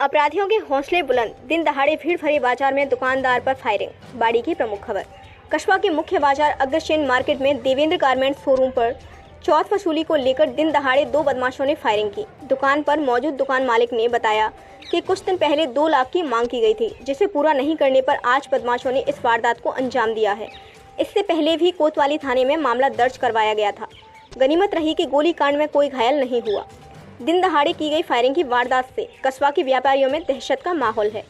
अपराधियों के हौसले बुलंद, दिन दहाड़े भीड़ भरे बाजार में दुकानदार पर फायरिंग। बाड़ी की प्रमुख खबर। कस्बा के मुख्य बाजार अग्रसेन मार्केट में देवेंद्र गारमेंट्स शोरूम पर चौथ वसूली को लेकर दिन दहाड़े दो बदमाशों ने फायरिंग की। दुकान पर मौजूद दुकान मालिक ने बताया कि कुछ दिन पहले 2 लाख की मांग की गई थी, जिसे पूरा नहीं करने पर आज बदमाशों ने इस वारदात को अंजाम दिया है। इससे पहले भी कोतवाली थाने में मामला दर्ज करवाया गया था। गनीमत रही कि गोलीकांड में कोई घायल नहीं हुआ। दिन दहाड़े की गई फायरिंग की वारदात से कस्बा के व्यापारियों में दहशत का माहौल है।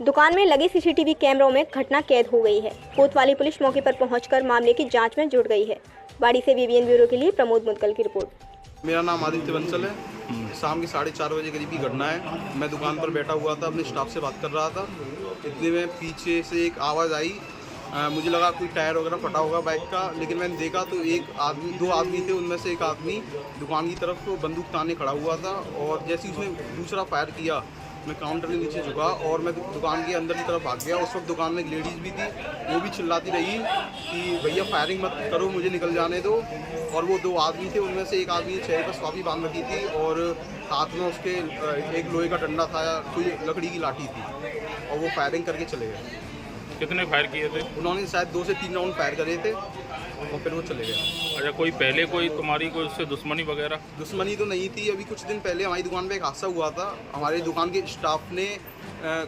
दुकान में लगे सीसीटीवी कैमरों में घटना कैद हो गई है। कोतवाली पुलिस मौके पर पहुंचकर मामले की जांच में जुट गई है। बाड़ी से वीवीएन ब्यूरो के लिए प्रमोद मुदगल की रिपोर्ट। मेरा नाम आदित्य बंसल है। शाम के 4:30 बजे करीब की घटना है। मैं दुकान पर बैठा हुआ था, अपने स्टाफ से बात कर रहा था। इतने में पीछे से एक आवाज़ आई। मुझे लगा कोई टायर वगैरह फटा होगा बाइक का, लेकिन मैंने देखा तो दो आदमी थे। उनमें से एक आदमी दुकान की तरफ तो बंदूक ताने खड़ा हुआ था, और जैसे ही उसने दूसरा फायर किया, मैं काउंटर के नीचे झुका और मैं दुकान के अंदर की तरफ भाग गया। उस वक्त दुकान में एक लेडीज़ भी थी, वो भी चिल्लाती रही कि भैया फायरिंग मत करो, मुझे निकल जाने दो। और वो 2 आदमी थे, उनमें से एक आदमी ने चेहरे पर स्वाभी बांध रखी थी और हाथ में उसके एक लोहे का डंडा था, कोई लकड़ी की लाठी थी, और वो फायरिंग करके चले गए। कितने फायर किए थे? उन्होंने शायद 2 से 3 राउंड फायर करे थे और फिर वो चले गए। अच्छा, कोई पहले कोई तुम्हारी कोई उससे दुश्मनी वगैरह? दुश्मनी तो नहीं थी। अभी कुछ दिन पहले हमारी दुकान पे एक हादसा हुआ था। हमारी दुकान के स्टाफ ने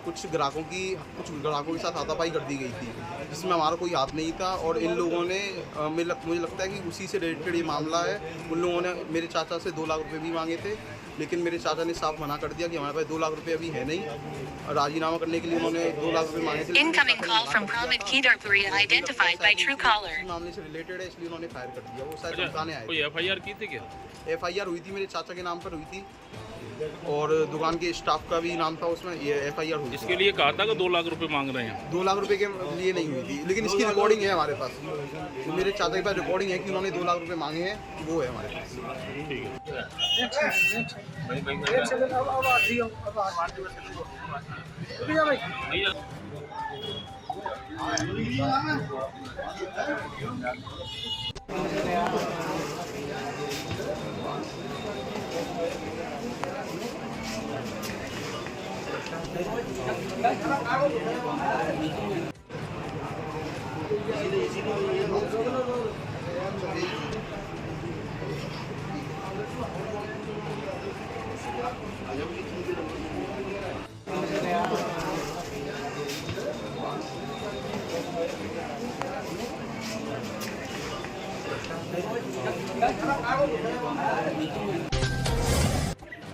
कुछ ग्राहकों के साथ हाथापाई कर दी गई थी, जिसमें हमारा कोई हाथ नहीं था। और इन लोगों ने मुझे लगता है कि उसी से रिलेटेड ये मामला है। उन लोगों ने मेरे चाचा से 2 लाख रुपये भी मांगे थे, लेकिन मेरे चाचा ने साफ मना कर दिया कि हमारे पास 2 लाख रुपये अभी है नहीं। राजीनामा करने के लिए उन्होंने 2 लाख रुपये मांगे थे। Incoming call from Pramod Kedarpuria identified by Truecaller. मामले से रिलेटेड है, इसलिए उन्होंने फायर कर दिया। वो शायद दुकानें आए। कोई FIR की थी क्या? FIR हुई थी, मेरे चाचा के नाम पर हुई थी, और दुकान के स्टाफ का भी नाम था उसमें। ये FIR हुई। इसके लिए कहा था कि 2 लाख रुपए मांग रहे हैं। 2 लाख रुपए के लिए नहीं हुई थी, लेकिन इसकी रिकॉर्डिंग है हमारे पास। तो मेरे चाचा के पास रिकॉर्डिंग है कि उन्होंने 2 लाख रुपए मांगे हैं, वो है हमारे पास। ठीक है। भैया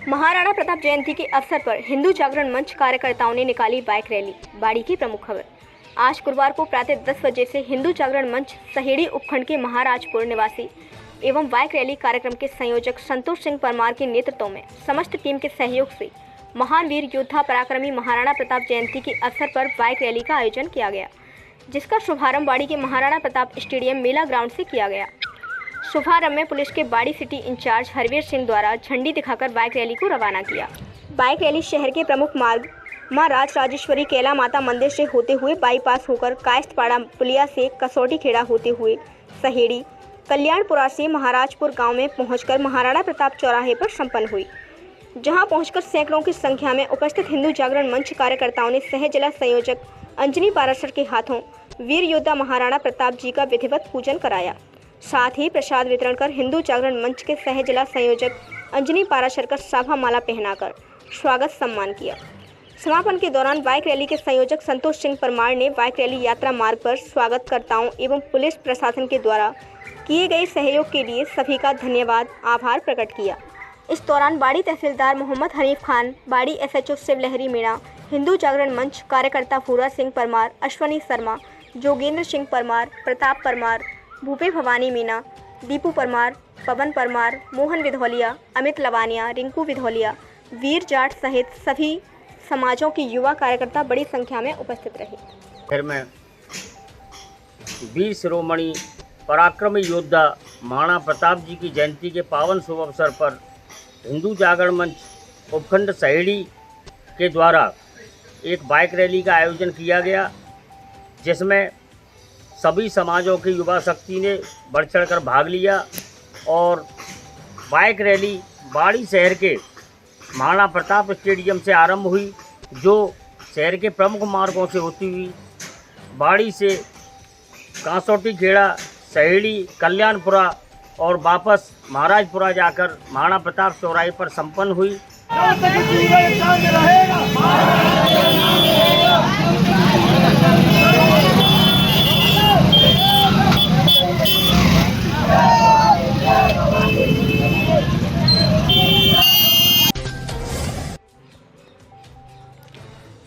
महाराणा प्रताप जयंती के अवसर पर हिंदू जागरण मंच कार्यकर्ताओं ने निकाली बाइक रैली। बाड़ी की प्रमुख खबर। आज गुरुवार को प्रातः 10 बजे से हिंदू जागरण मंच सहेड़ी उपखंड के महाराजपुर निवासी एवं बाइक रैली कार्यक्रम के संयोजक संतोष सिंह परमार के नेतृत्व में समस्त टीम के सहयोग से महान वीर योद्धा पराक्रमी महाराणा प्रताप जयंती के अवसर पर बाइक रैली का आयोजन किया गया, जिसका शुभारंभ बाड़ी के महाराणा प्रताप स्टेडियम मेला ग्राउंड से किया गया। शुभारंभ में पुलिस के बाड़ी सिटी इंचार्ज हरवीर सिंह द्वारा झंडी दिखाकर बाइक रैली को रवाना किया। बाइक रैली शहर के प्रमुख मार्ग मां राजराजेश्वरी कैला माता मंदिर से होते हुए बाईपास होकर कायस्थपाड़ा पुलिया से कसौटी खेड़ा होते हुए सहेड़ी कल्याणपुरा से महाराजपुर गांव में पहुंचकर महाराणा प्रताप चौराहे पर संपन्न हुई, जहां पहुंचकर सैकड़ों की संख्या में उपस्थित हिंदू जागरण मंच कार्यकर्ताओं ने सह जिला संयोजक अंजनी पाराशर के हाथों वीर योद्धा महाराणा प्रताप जी का विधिवत पूजन कराया। साथ ही प्रसाद वितरण कर हिंदू जागरण मंच के सह जिला संयोजक अंजनी पाराशर का साफा माला पहनाकर स्वागत सम्मान किया। समापन के दौरान बाइक रैली के संयोजक संतोष सिंह परमार ने बाइक रैली यात्रा मार्ग पर स्वागतकर्ताओं एवं पुलिस प्रशासन के द्वारा किए गए सहयोग के लिए सभी का धन्यवाद आभार प्रकट किया। इस दौरान बाड़ी तहसीलदार मोहम्मद हनीफ खान, बाड़ी SHO शिवलहरी मीणा, हिंदू जागरण मंच कार्यकर्ता भूरा सिंह परमार, अश्वनी शर्मा, जोगेंद्र सिंह परमार, प्रताप परमार, भूपे भवानी मीना, दीपू परमार, पवन परमार, मोहन विधौलिया, अमित लवानिया, रिंकू विधौलिया, वीर जाट सहित सभी समाजों के युवा कार्यकर्ता बड़ी संख्या में उपस्थित रहे। फिर में वीर शिरोमणि पराक्रमी योद्धा महाराणा प्रताप जी की जयंती के पावन शुभ अवसर पर हिंदू जागरण मंच उपखंड सहेड़ी के द्वारा एक बाइक रैली का आयोजन किया गया, जिसमें सभी समाजों की युवा शक्ति ने बढ़ चढ़कर भाग लिया। और बाइक रैली बाड़ी शहर के महाराणा प्रताप स्टेडियम से आरंभ हुई जो शहर के प्रमुख मार्गों से होती हुई बाड़ी से कांसोटी खेड़ा, सहेड़ी, कल्याणपुरा और वापस महाराजपुरा जाकर महाराणा प्रताप चौराहे पर संपन्न हुई।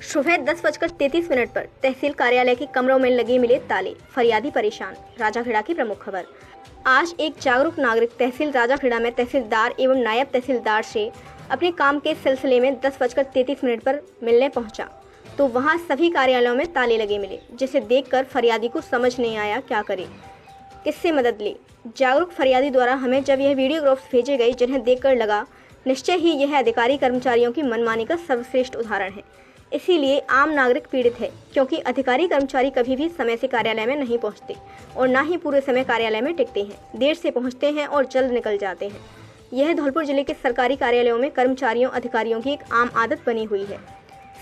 सुबह 10:33 पर तहसील कार्यालय के कमरों में लगे मिले ताले, फरियादी परेशान। राजाखेड़ा की प्रमुख खबर। आज एक जागरूक नागरिक तहसील राजाखेड़ा में तहसीलदार एवं नायब तहसीलदार से अपने काम के सिलसिले में 10:33 पर मिलने पहुंचा तो वहां सभी कार्यालयों में ताले लगे मिले, जिसे देखकर फरियादी को समझ नहीं आया क्या करे, किससे मदद ले। जागरूक फरियादी द्वारा हमें जब यह वीडियोग्राफ्स भेजे गए, जिन्हें देखकर लगा निश्चय ही यह अधिकारी कर्मचारियों की मनमानी का सर्वश्रेष्ठ उदाहरण है। इसीलिए आम नागरिक पीड़ित है, क्योंकि अधिकारी कर्मचारी कभी भी समय से कार्यालय में नहीं पहुंचते और ना ही पूरे समय कार्यालय में टिकते हैं, देर से पहुंचते हैं और जल्द निकल जाते हैं। यह धौलपुर जिले के सरकारी कार्यालयों में कर्मचारियों अधिकारियों की एक आम आदत बनी हुई है।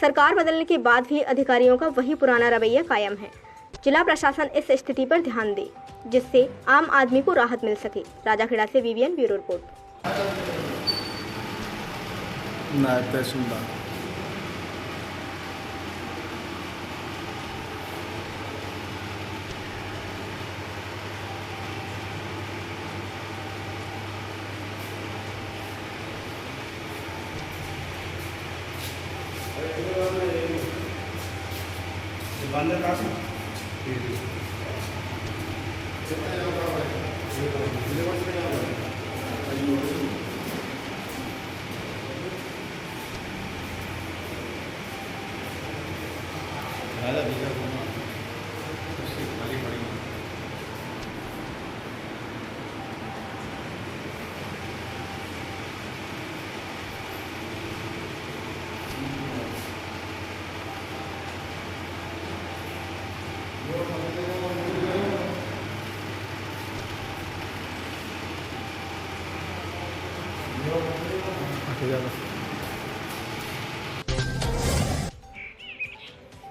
सरकार बदलने के बाद भी अधिकारियों का वही पुराना रवैया कायम है। जिला प्रशासन इस स्थिति पर ध्यान दे, जिससे आम आदमी को राहत मिल सके। राजाखेड़ा से VVN ब्यूरो रिपोर्ट। नायब तहसीलदार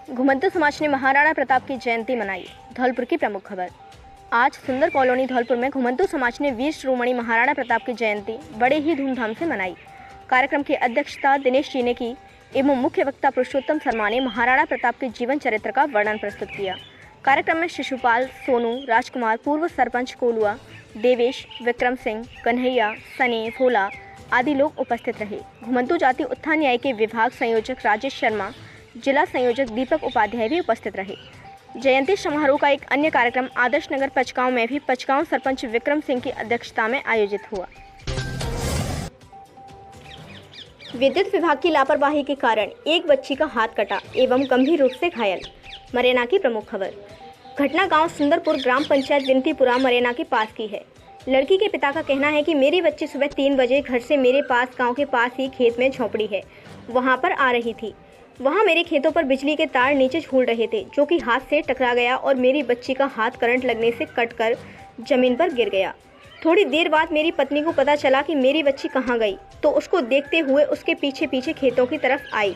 घुमंतू समाज ने महाराणा प्रताप की जयंती मनाई। धौलपुर की प्रमुख खबर। आज सुंदर कॉलोनी धौलपुर में घुमंतू समाज ने वीर शिरोमणि महाराणा प्रताप की जयंती बड़े ही धूमधाम से मनाई। कार्यक्रम की अध्यक्षता दिनेश जी ने की एवं मुख्य वक्ता पुरुषोत्तम शर्मा ने महाराणा प्रताप के जीवन चरित्र का वर्णन प्रस्तुत किया। कार्यक्रम में शिशुपाल, सोनू, राजकुमार, पूर्व सरपंच कोलुआ, देवेश, विक्रम सिंह, कन्हैया, सने, भोला आदि लोग उपस्थित रहे। घुमंतू जाति उत्थान न्याय के विभाग संयोजक राजेश शर्मा, जिला संयोजक दीपक उपाध्याय भी उपस्थित रहे। जयंती समारोह का एक अन्य कार्यक्रम आदर्श नगर पचगांव में भी पचगांव सरपंच विक्रम सिंह की अध्यक्षता में आयोजित हुआ। विद्युत विभाग की लापरवाही के कारण एक बच्ची का हाथ कटा एवं गंभीर रूप से घायल। मरेना की प्रमुख खबर। घटना गांव सुंदरपुर ग्राम पंचायत विनतीपुरा मरेना के पास की है। लड़की के पिता का कहना है कि मेरी बच्ची सुबह 3 बजे घर से मेरे पास गांव के पास ही खेत में झोपड़ी है, वहां पर आ रही थी। वहां मेरे खेतों पर बिजली के तार नीचे झूल रहे थे, जो कि हाथ से टकरा गया और मेरी बच्ची का हाथ करंट लगने से कटकर जमीन पर गिर गया। थोड़ी देर बाद मेरी पत्नी को पता चला कि मेरी बच्ची कहाँ गई, तो उसको देखते हुए उसके पीछे पीछे खेतों की तरफ आई।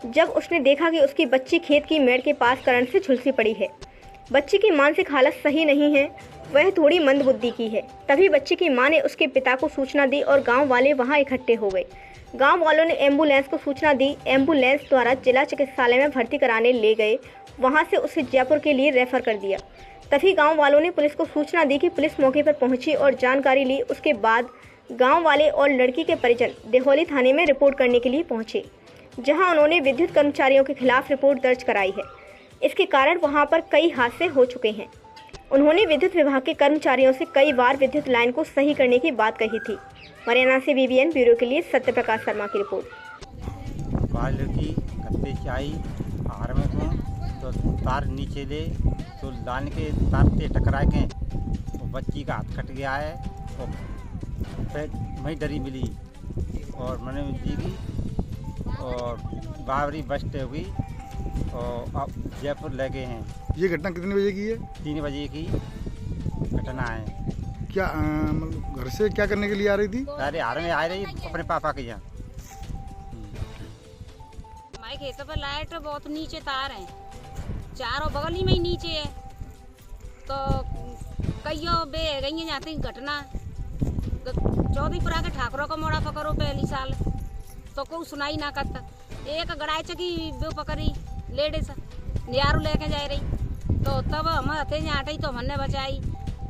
जब उसने देखा कि उसकी बच्ची खेत की मेड़ के पास करंट से झुलसी पड़ी है। बच्ची की मानसिक हालत सही नहीं है, वह थोड़ी मंदबुद्धि की है। तभी बच्ची की मां ने उसके पिता को सूचना दी और गांव वाले वहां इकट्ठे हो गए। गांव वालों ने एम्बुलेंस को सूचना दी। एम्बुलेंस द्वारा जिला चिकित्सालय में भर्ती कराने ले गए, वहां से उसे जयपुर के लिए रेफर कर दिया। तभी गांव वालों ने पुलिस को सूचना दी कि पुलिस मौके पर पहुंची और जानकारी ली। उसके बाद गांव वाले और लड़की के परिजन देहौली थाने में रिपोर्ट करने के लिए पहुंचे, जहां उन्होंने विद्युत कर्मचारियों के खिलाफ रिपोर्ट दर्ज कराई है। इसके कारण वहां पर कई हादसे हो चुके हैं। उन्होंने विद्युत विभाग के कर्मचारियों से कई बार विद्युत लाइन को सही करने की बात कही थी। मरेना से VVN ब्यूरो के लिए सत्य प्रकाश शर्मा की रिपोर्ट। बाहर लड़की कत्ते से आई आहार में तो तार नीचे ले तो लाइन के तार से टकरा के तो बच्ची का हाथ कट गया है और फिर वहीं डरी मिली और मैंने दी गई और बावरी बस्ट हुई और अब जयपुर ले गए हैं। ये घटना कितने बजे की है? 3 बजे की घटना है। क्या मतलब घर से क्या करने के लिए आ रही थी? अरे हार में आ रही अपने पापा के यहाँ। हमारे खेतों पर लाइट बहुत नीचे तार है, चारों बगल ही में ही नीचे है। तो कईयों बे गई जाती घटना चौधरीपुरा के ठाकुरों को मोड़ा पकड़ो पहली साल तो कोई सुनाई ना करता। एक गड़ाई चकी बे पकड़ी लेडीज नियारू लेके जा रही तो तब हम हथे आटे तो हमने बचाई।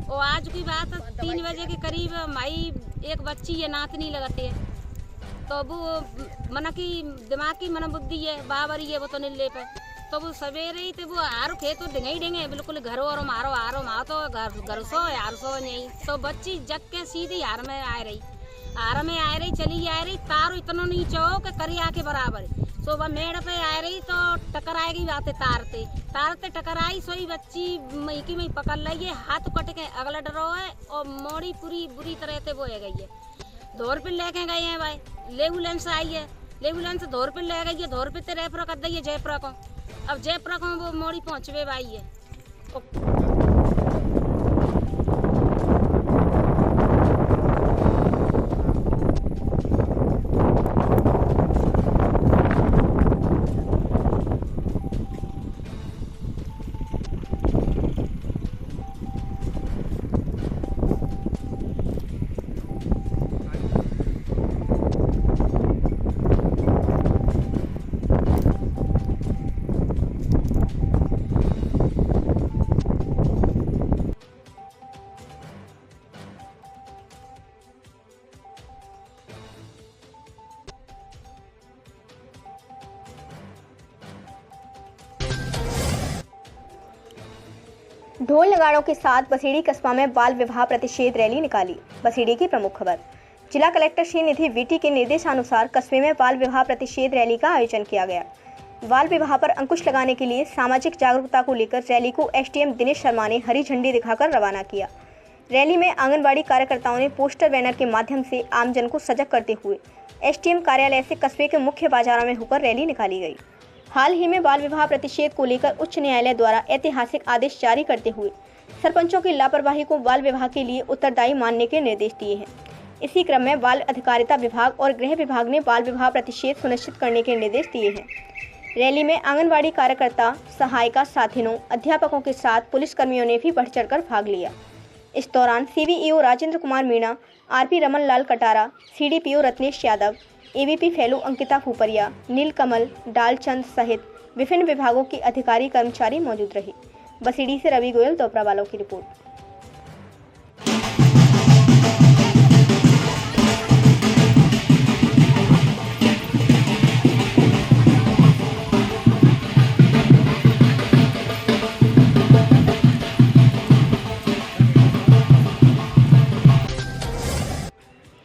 और आज की बात 3 बजे के करीब माई एक बच्ची है नातनी लगाती है तो वो मन की दिमाग की मन बुद्धि है बाबरी है वो तो नहीं ले पाए तो वो सवेरे ही तो वो आरो खेत तो डिंगे ही डिंगे बिल्कुल घरों और मारो आरो मारो तो घर सो यार सो नहीं तो बच्ची जग के सीधी हार में आ रही चली आ रही तारो इतना नीचे हो कि करिया के बराबर सो वह मेड़ पे आ रही तो टकराएगी बात तारते टकराई सोई बच्ची मई में पकड़ ली है हाथ कट के अगला डरो है और मोड़ी पूरी बुरी तरह से वो है गई है। धोर पे लेके गए हैं भाई लेबुलेंस आई है लेबुलेंस धोर पे ले गई है धोर पे तो रेफर कर दी है जयपुरा को। अब जयपुरा को वो मोड़ी पहुँचवे भाई है। ढोल नगाड़ों के साथ बसीड़ी कस्बा में बाल विवाह प्रतिषेध रैली निकाली। बसीड़ी की प्रमुख खबर। जिला कलेक्टर श्री निधि वीटी के निर्देशानुसार कस्बे में बाल विवाह प्रतिषेध रैली का आयोजन किया गया। बाल विवाह पर अंकुश लगाने के लिए सामाजिक जागरूकता को लेकर रैली को एसडीएम दिनेश शर्मा ने हरी झंडी दिखाकर रवाना किया। रैली में आंगनबाड़ी कार्यकर्ताओं ने पोस्टर बैनर के माध्यम से आमजन को सजग करते हुए एसडीएम कार्यालय से कस्बे के मुख्य बाजारों में होकर रैली निकाली गई। हाल ही में बाल विवाह प्रतिषेध को लेकर उच्च न्यायालय द्वारा ऐतिहासिक आदेश जारी करते हुए सरपंचों की लापरवाही को बाल विवाह के लिए उत्तरदायी मानने के निर्देश दिए हैं। इसी क्रम में बाल अधिकारिता विभाग और गृह विभाग ने बाल विवाह प्रतिषेध सुनिश्चित करने के निर्देश दिए हैं। रैली में आंगनबाड़ी कार्यकर्ता, सहायिका साथिनों, अध्यापकों के साथ पुलिसकर्मियों ने भी बढ़ चढ़कर भाग लिया। इस दौरान CVEO Rajendra Kumar Meena, RP Raman Lal Katara, CDPO Ratnesh Yadav, ABP fellow Ankita Phupariya, Neelkamal, Dalchand सहित विभिन्न विभागों के अधिकारी कर्मचारी मौजूद रहे। बसीड़ी से रवि गोयल, दोपरा वालों की रिपोर्ट।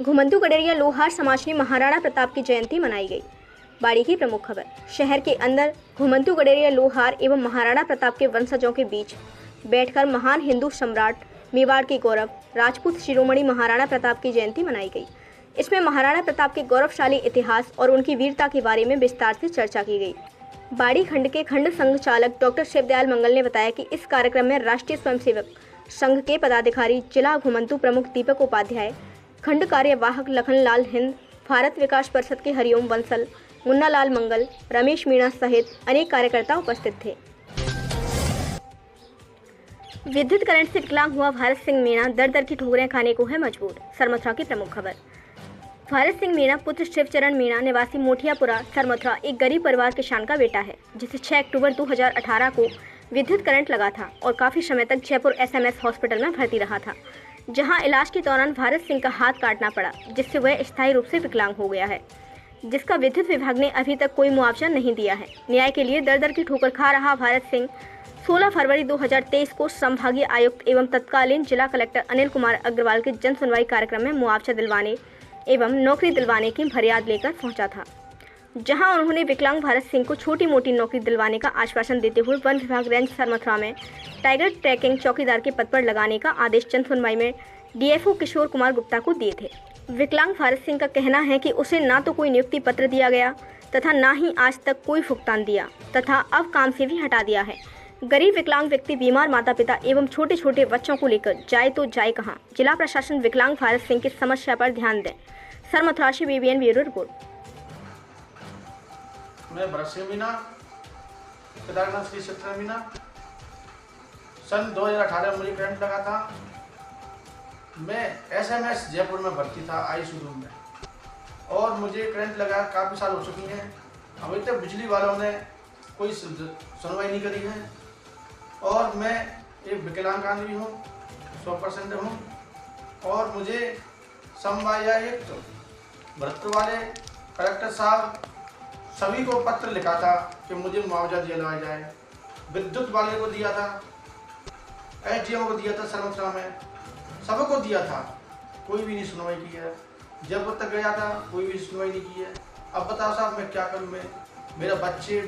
घुमंतू गडेरिया लोहार समाज ने महाराणा प्रताप की जयंती मनाई गई। बाड़ी की प्रमुख खबर। शहर के अंदर घुमंतू गडेरिया लोहार एवं महाराणा प्रताप के वंशजों के बीच बैठकर महान हिंदू सम्राट, मेवाड़ के गौरव, राजपूत शिरोमणि महाराणा प्रताप की जयंती मनाई गई। इसमें महाराणा प्रताप के गौरवशाली इतिहास और उनकी वीरता के बारे में विस्तार से चर्चा की गई। बाड़ी खंड के खंड संघ चालक डॉक्टर शिवदयाल मंगल ने बताया कि इस कार्यक्रम में राष्ट्रीय स्वयंसेवक संघ के पदाधिकारी, जिला घुमंतू प्रमुख दीपक उपाध्याय, खंड कार्यवाहक लखनलाल हिंद, भारत विकास परिषद के हरिओम बंसल, मुन्ना लाल मंगल, रमेश मीणा सहित अनेक कार्यकर्ता उपस्थित थे। विद्युत करंट से विकलांग हुआ भारत सिंह मीणा दर दर की ठोकरें खाने को है मजबूर। सरमथुरा की प्रमुख खबर। भारत सिंह मीणा पुत्र शिवचरण मीणा निवासी मोठियापुरा सरमथुरा एक गरीब परिवार किसान का बेटा है, जिसे 6 अक्टूबर 2018 को विद्युत करंट लगा था और काफ़ी समय तक जयपुर एसएमएस हॉस्पिटल में भर्ती रहा था, जहां इलाज के दौरान भारत सिंह का हाथ काटना पड़ा, जिससे वह स्थायी रूप से विकलांग हो गया है, जिसका विद्युत विभाग ने अभी तक कोई मुआवजा नहीं दिया है। न्याय के लिए दर दर की ठोकर खा रहा भारत सिंह 16 फरवरी 2023 को संभागीय आयुक्त एवं तत्कालीन जिला कलेक्टर अनिल कुमार अग्रवाल के जन सुनवाई कार्यक्रम में मुआवजा दिलवाने एवं नौकरी दिलवाने की फरियाद लेकर पहुंचा था, जहां उन्होंने विकलांग भारत सिंह को छोटी मोटी नौकरी दिलवाने का आश्वासन देते हुए वन विभाग रेंज सरमथुरा में टाइगर ट्रैकिंग चौकीदार के पद पर लगाने का आदेश जन सुनवाई में डीएफओ किशोर कुमार गुप्ता को दिए थे। विकलांग भारत सिंह का कहना है कि उसे ना तो कोई नियुक्ति पत्र दिया गया तथा ना ही आज तक कोई भुगतान दिया तथा अब काम से भी हटा दिया है। गरीब विकलांग व्यक्ति, बीमार माता पिता एवं छोटे छोटे बच्चों को लेकर जाए तो जाए कहां। जिला प्रशासन विकलांग भारत सिंह की समस्या पर ध्यान दें। सरमथुरा से बीबीएन ब्यूरो रिपोर्ट। मैं भरत सिंह मीना, केदारनाथ श्री क्षेत्र मीना। सन 2018 में मुझे करंट लगा था। मैं SMS जयपुर में भर्ती था ICU में, और मुझे करंट लगा काफ़ी साल हो चुकी हैं। अभी तक बिजली वालों ने कोई सुनवाई नहीं करी है, और मैं एक विकलांग आदमी हूँ, 100% हूँ, और मुझे समवायायुक्त भरतपुर वाले कलेक्टर साहब सभी को पत्र लिखा था कि मुझे मुआवजा दिलाया जाए। विद्युत वाले को दिया था, SDM को दिया था, सरमथरा में सबको दिया था, कोई भी नहीं सुनवाई की है। जब तक गया था कोई भी सुनवाई नहीं की है। अब बताओ साहब मैं क्या करूँ? मैं, मेरा बच्चे,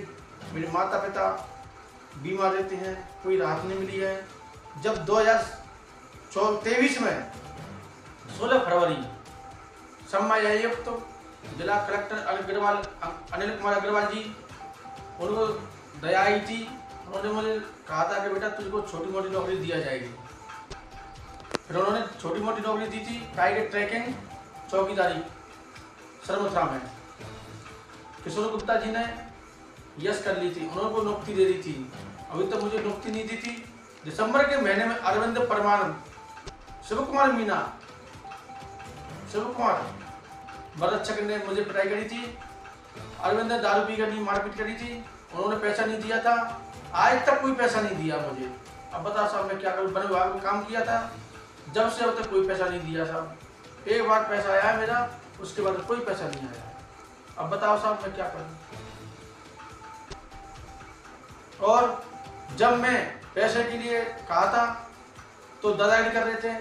मेरे माता पिता बीमार रहते हैं, कोई राहत नहीं मिली है। जब 2023 में 16 फरवरी समवायायुक्त जिला कलेक्टर अनिल कुमार अग्रवाल जी, उनको दया आई थी। उन्होंने मुझे कहा था कि बेटा तुझको छोटी मोटी नौकरी दिया जाएगी। फिर उन्होंने छोटी मोटी नौकरी दी थी, टाइगर ट्रैकिंग चौकीदारी सरमथरा में। किशोर गुप्ता जी ने यस कर ली थी, उन्होंने को नौकरी दे दी थी। अभी तक मुझे नौकरी नहीं दी थी। दिसंबर के महीने में अरविंद परमार, शिव कुमार मीना, शिव कुमार भरत ने मुझे पिटाई करी थी। अरविंद ने दारू पी कर मारपीट करी थी। उन्होंने पैसा नहीं दिया था, आज तक कोई पैसा नहीं दिया मुझे। अब बता साहब मैं क्या करूँ? वन विभाग में काम किया था, जब से अब तक कोई पैसा नहीं दिया साहब। एक बार पैसा आया मेरा, उसके बाद कोई पैसा नहीं आया। अब बताओ साहब मैं क्या करूँ? और जब मैं पैसे के लिए कहा था तो दादागिरी कर रहे थे,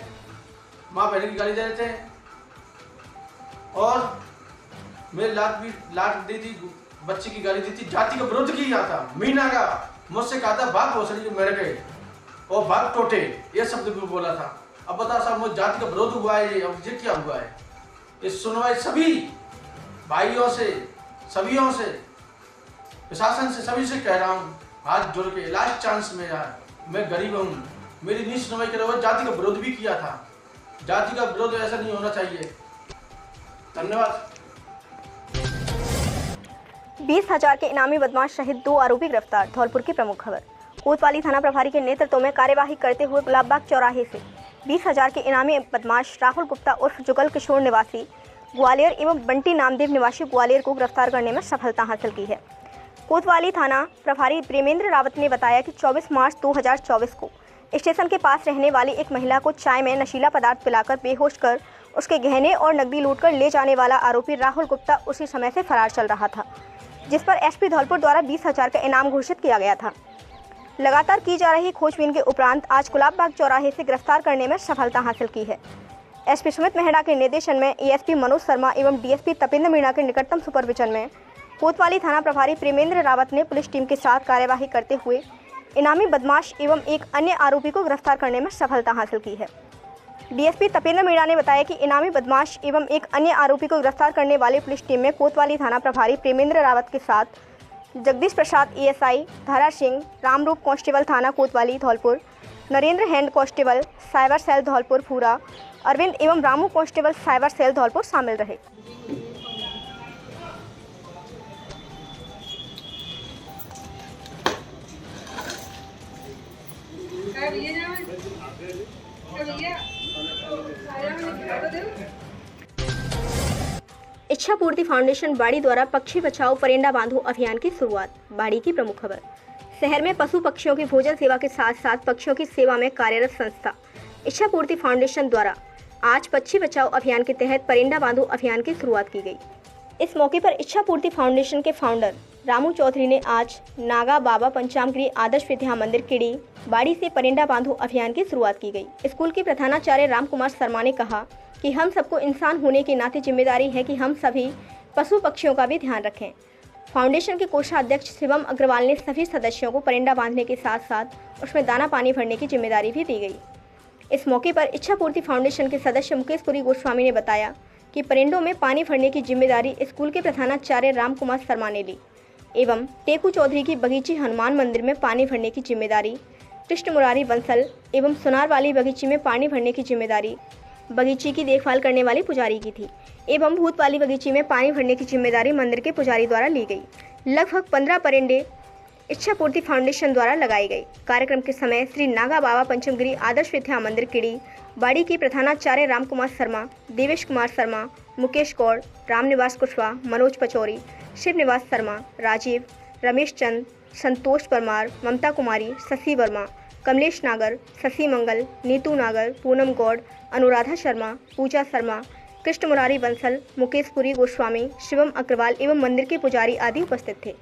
माँ बहन की गाली दे रहे थे, और मेरे लात दी थी, बच्चे की गाली दी थी, जाति का विरोध किया था। मीना का मुझसे कहा था भाग भोसड़ी जो मर गए और भाग टोटे, ये शब्द भी बोला था। अब बता साहब मुझे जाति का विरोध हुआ है, ये अब ये क्या हुआ है? इस सुनवाई सभी भाइयों से, सभीयों से, प्रशासन से, सभी से कह रहा हूँ, हाथ जोड़ के लास्ट चांस में यार, मैं गरीब हूँ, मेरी नहीं सुनवाई करे। हुए जाति का विरोध भी किया था। जाति का विरोध ऐसा नहीं होना चाहिए। धन्यवाद। 20,000 के इनामी बदमाश सहित 2 आरोपी गिरफ्तार। धौलपुर की प्रमुख खबर। कोतवाली थाना प्रभारी के नेतृत्व में कार्यवाही करते हुए गुलाबबाग चौराहे से 20,000 के इनामी बदमाश राहुल गुप्ता उर्फ जुगल किशोर निवासी ग्वालियर एवं बंटी नामदेव निवासी ग्वालियर को गिरफ्तार करने में सफलता हासिल की है। कोतवाली थाना प्रभारी प्रेमेंद्र रावत ने बताया कि 24 मार्च 2024 को स्टेशन के पास रहने वाली एक महिला को चाय में नशीला पदार्थ पिलाकर बेहोश कर उसके गहने और नकदी लूटकर ले जाने वाला आरोपी राहुल गुप्ता उसी समय से फरार चल रहा था, जिस पर एसपी धौलपुर द्वारा 20,000 का इनाम घोषित किया गया था। लगातार की जा रही खोजबीन के उपरांत आज गुलाबबाग चौराहे से गिरफ्तार करने में सफलता हासिल की है। एसपी सुमित मेहड़ा के निर्देशन में एएसपी मनोज शर्मा एवं डीएसपी तपेंद्र मीणा के निकटतम सुपरविजन में कोतवाली थाना प्रभारी प्रेमेंद्र रावत ने पुलिस टीम के साथ कार्यवाही करते हुए इनामी बदमाश एवं एक अन्य आरोपी को गिरफ्तार करने में सफलता हासिल की है। डीएसपी तपेंद्र मीणा ने बताया कि इनामी बदमाश एवं एक अन्य आरोपी को गिरफ्तार करने वाली पुलिस टीम में कोतवाली थाना प्रभारी प्रेमेंद्र रावत के साथ जगदीश प्रसाद एएसआई, धारा सिंह, रामरूप कांस्टेबल थाना Kotwali Dholpur, Narendra head constable cyber cell Dholpur पूरा, अरविंद एवं Ramu constable cyber cell Dholpur शामिल रहे। इच्छा पूर्ति फाउंडेशन बाड़ी द्वारा पक्षी बचाओ परिंदा बांधो अभियान की शुरुआत। बाड़ी की प्रमुख खबर। शहर में पशु पक्षियों की भोजन सेवा के साथ साथ पक्षियों की सेवा में कार्यरत संस्था इच्छा पूर्ति फाउंडेशन द्वारा आज पक्षी बचाओ अभियान के तहत परिंदा बांधो अभियान की शुरुआत की गई। इस मौके पर इच्छा पूर्ति फाउंडेशन के फाउंडर रामू चौधरी ने आज नागा बाबा पंचामगिरी आदर्श विद्या मंदिर किड़ी बाड़ी से परिंदा बांधो अभियान की शुरुआत की गई। स्कूल के प्रधानाचार्य राम कुमार शर्मा ने कहा कि हम सबको इंसान होने के नाते जिम्मेदारी है कि हम सभी पशु पक्षियों का भी ध्यान रखें। फाउंडेशन के कोषाध्यक्ष शिवम अग्रवाल ने सभी सदस्यों को परिंदा बांधने के साथ साथ उसमें दाना पानी भरने की जिम्मेदारी भी दी गई। इस मौके पर इच्छा पूर्ति फाउंडेशन के सदस्य मुकेश पुरी गोस्वामी ने बताया कि परिंदों में पानी भरने की जिम्मेदारी स्कूल के प्रधानाचार्य राम कुमार शर्मा ने ली एवं टेकू चौधरी की बगीची हनुमान मंदिर में पानी भरने की जिम्मेदारी, कृष्ण मुरारी बंसल एवं सुनार वाली बगीची में पानी भरने की जिम्मेदारी बगीची की देखभाल करने वाली पुजारी की थी एवं भूत वाली बगीची में पानी भरने की जिम्मेदारी मंदिर के पुजारी द्वारा ली गई। लगभग 15 परेंडे इच्छा पूर्ति फाउंडेशन द्वारा लगाई गई। कार्यक्रम के समय श्री नागा बाबा पंचमगिरी आदर्श विद्या मंदिर किड़ी बाड़ी की प्रधानाचार्य राम कुमार शर्मा, देवेश कुमार शर्मा, मुकेश गौड़, रामनिवास कुशवाहा, मनोज पचौरी, शिवनिवास शर्मा, राजीव, रमेश चंद, संतोष परमार, ममता कुमारी, शशि वर्मा, कमलेश नागर, शशि मंगल, नीतू नागर, पूनम गौड़, अनुराधा शर्मा, पूजा शर्मा, कृष्ण मुरारी बंसल, मुकेश पुरी गोस्वामी, शिवम अग्रवाल एवं मंदिर के पुजारी आदि उपस्थित थे।